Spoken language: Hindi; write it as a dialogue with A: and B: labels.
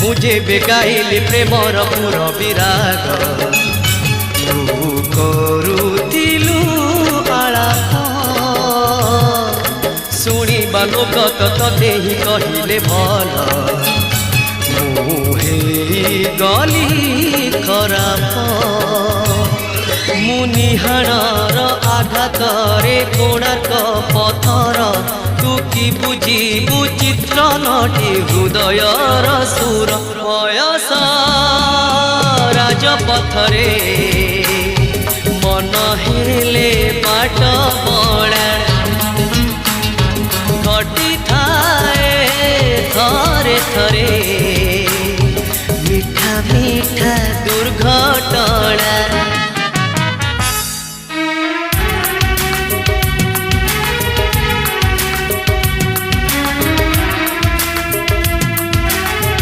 A: मुझे बेगाइली प्रेमर पुर विराग तू करुतिलु आलाप शुणिबा लोक तते ही कहिले भल मुहे गली खराब मुनिहाणर आघातरे कोणार्क पथर तू कि बुझिबु चित्र नटी हृदयर सुर बयस राजपथरे मन हेले बाट बड़ा घटी थाए थरे थरे